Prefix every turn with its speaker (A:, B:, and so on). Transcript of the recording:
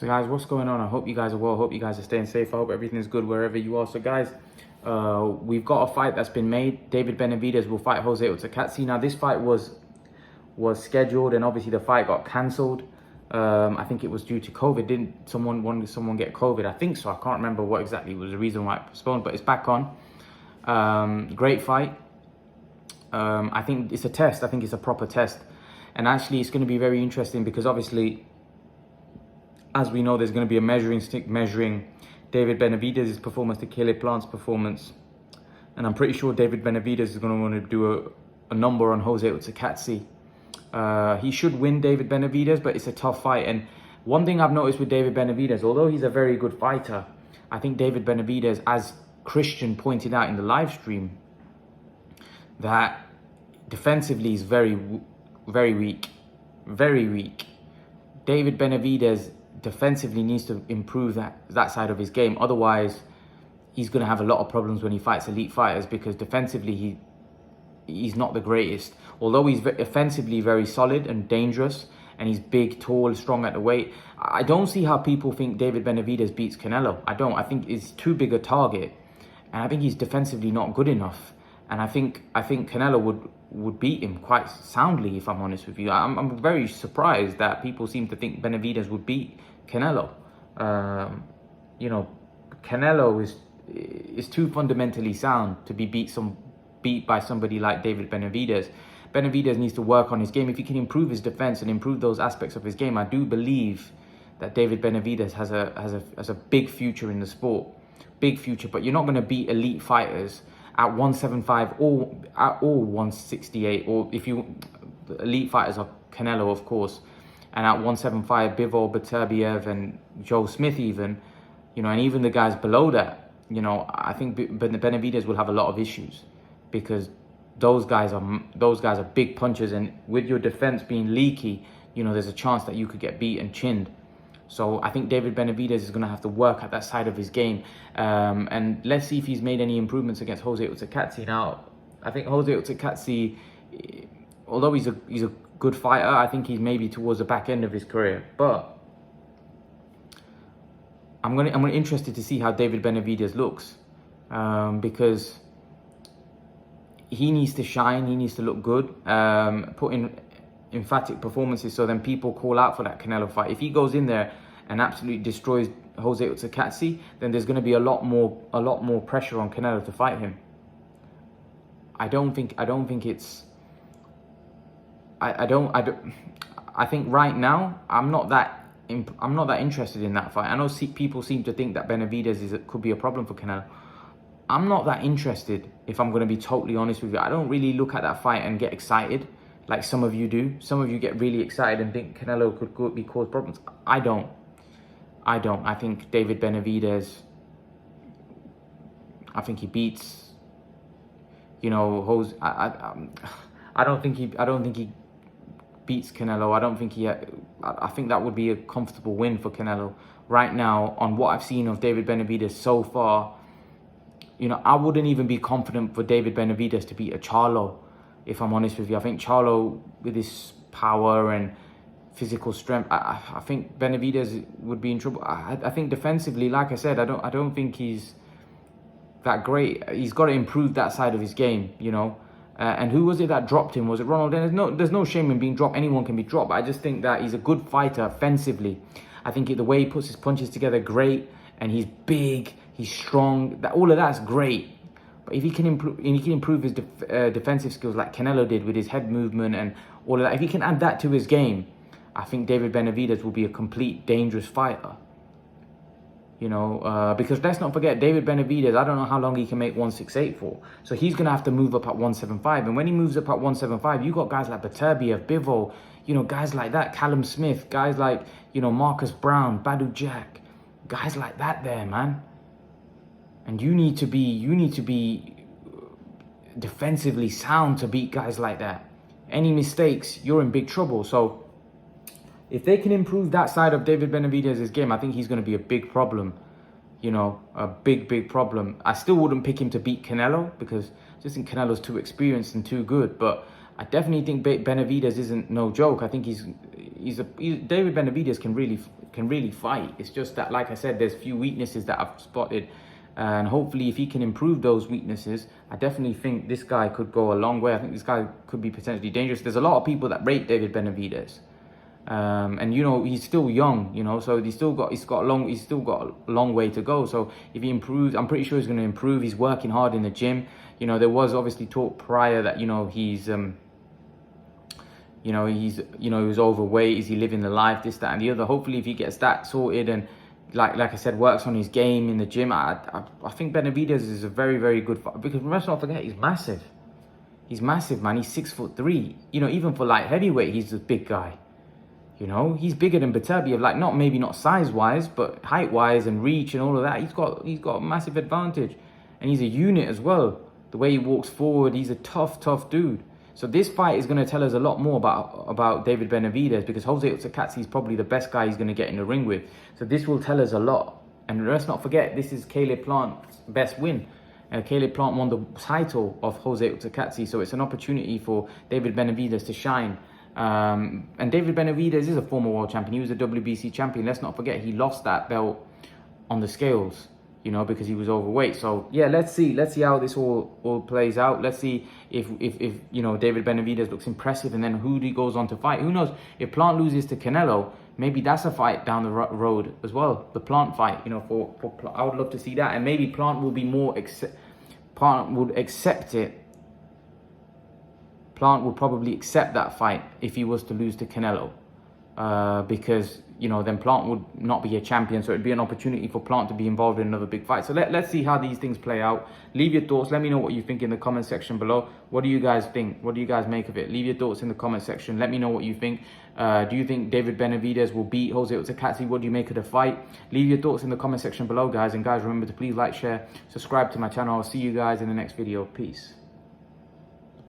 A: So guys, what's going on? I hope you guys are well. I hope you guys are staying safe. I hope everything's good wherever you are. So guys, we've got a fight that's been made. David Benavidez will fight Jose uzcategui. Now this fight was scheduled, and obviously the fight got cancelled. I think it was due to COVID. Didn't someone get COVID? I think so. I can't remember what exactly was the reason why it postponed, but it's back on. Great fight. I think it's a test. I think it's a proper test. And actually it's going to be very interesting because obviously, as we know, there's going to be a measuring stick measuring David Benavidez's performance to Caleb Plant's performance. And I'm pretty sure David Benavidez is going to want to do a number on Jose uzcategui. He should win David Benavidez, but it's a tough fight. And one thing I've noticed with David Benavidez, although he's a very good fighter, I think David Benavidez, as Christian pointed out in the live stream, that defensively is very weak. Very weak. David Benavidez defensively needs to improve that side of his game. Otherwise, he's going to have a lot of problems when he fights elite fighters, because defensively he's not the greatest. Although he's offensively very solid and dangerous, and he's big, tall, strong at the weight, I don't see how people think David Benavidez beats Canelo. I don't. I think it's too big a target, and I think he's defensively not good enough. And I think Canelo would beat him quite soundly, if I'm honest with you. I'm very surprised that people seem to think Benavidez would beat Canelo. You know, Canelo is too fundamentally sound to be beat by somebody like David Benavidez. Benavidez needs to work on his game. If he can improve his defense and improve those aspects of his game, I do believe that David Benavidez has a big future in the sport. Big future. But you're not going to beat elite fighters at 175 or at all 168, or if you, the elite fighters are Canelo, of course, and at 175, Bivol, Beterbiev, and Joe Smith even, you know, and even the guys below that, you know, I think Benavidez will have a lot of issues, because those guys are big punchers, and with your defense being leaky, you know, there's a chance that you could get beat and chinned. So I think David Benavidez is going to have to work at that side of his game. And let's see if he's made any improvements against Jose uzcategui. Now, I think Jose uzcategui, although he's a good fighter, I think he's maybe towards the back end of his career. But I'm interested to see how David Benavidez looks, because he needs to shine. He needs to look good. Put in emphatic performances, so then people call out for that Canelo fight. If he goes in there and absolutely destroys Jose uzcategui, then there's going to be a lot more pressure on Canelo to fight him. I think right now I'm not that interested in that fight. I know people seem to think that Benavidez could be a problem for Canelo. I'm not that interested, if I'm going to be totally honest with you. I don't really look at that fight and get excited like some of you do. Some of you get really excited and think Canelo could cause problems. I don't. I think David Benavidez, I think he beats, you know, Jose. I don't think he beats Canelo. I think that would be a comfortable win for Canelo. Right now, on what I've seen of David Benavidez so far, you know, I wouldn't even be confident for David Benavidez to beat a Charlo, if I'm honest with you. I think Charlo, with his power and physical strength, I think Benavidez would be in trouble. I think defensively, like I said, I don't think he's that great. He's got to improve that side of his game, you know. And who was it that dropped him? Was it Ronald? There's no shame in being dropped. Anyone can be dropped. But I just think that he's a good fighter offensively. I think the way he puts his punches together, great. And he's big, he's strong. All of that's great. But if he can improve his defensive skills like Canelo did with his head movement and all of that, if he can add that to his game, I think David Benavidez will be a complete dangerous fighter. You know, because let's not forget, David Benavidez, I don't know how long he can make 168 for. So he's going to have to move up at 175. And when he moves up at 175, you got guys like Beterbiev, Bivol, you know, guys like that, Callum Smith, guys like, you know, Marcus Brown, Badu Jack, guys like that there, man. And you need to be defensively sound to beat guys like that. Any mistakes, you're in big trouble. So if they can improve that side of David Benavidez's game, I think he's going to be a big problem. You know, a big problem. I still wouldn't pick him to beat Canelo, because I just think Canelo's too experienced and too good. But I definitely think Benavidez isn't no joke. I think David Benavidez can really fight. It's just that, like I said, there's few weaknesses that I've spotted, and hopefully if he can improve those weaknesses, I definitely think this guy could go a long way. I think this guy could be potentially dangerous. There's a lot of people that rate David Benavidez, and you know, he's still young, you know, so he's still got a long way to go. So if he improves, I'm pretty sure he's going to improve. He's working hard in the gym. You know, there was obviously talk prior that, you know, he was overweight. Is he living the life? This, that, and the other. Hopefully, if he gets that sorted and, like I said, works on his game in the gym, I think Benavidez is a very, very good fighter. Because let's not forget, he's massive. He's massive, man. He's 6'3". You know, even for light heavyweight, he's a big guy. You know, he's bigger than Beterbiev. Like, maybe not size wise, but height wise and reach and all of that. He's got a massive advantage, and he's a unit as well. The way he walks forward, he's a tough dude. So this fight is going to tell us a lot more about David Benavidez, because Jose uzcategui is probably the best guy he's going to get in the ring with. So this will tell us a lot. And let's not forget, this is Caleb Plant's best win. Caleb Plant won the title of Jose uzcategui, so it's an opportunity for David Benavidez to shine. And David Benavidez is a former world champion. He was a WBC champion. Let's not forget, he lost that belt on the scales, you know, because he was overweight. So yeah, let's see how this all plays out. Let's see if you know, David Benavidez looks impressive, and then who he goes on to fight. Who knows, if Plant loses to Canelo, maybe that's a fight down the road as well, the Plant fight, you know. I would love to see that, and maybe Plant will be more Plant would accept it. Plant would probably accept that fight if he was to lose to Canelo, because, you know, then Plant would not be a champion, so it'd be an opportunity for Plant to be involved in another big fight. So let's see how these things play out. Leave your thoughts. Let me know what you think in the comment section below. What do you guys think? What do you guys make of it? Leave your thoughts in the comment section. Let me know what you think. Do you think David Benavidez will beat Jose uzcategui? What do you make of the fight? Leave your thoughts in the comment section below, guys. And guys, remember to please like, share, subscribe to my channel. I'll see you guys in the next video. Peace.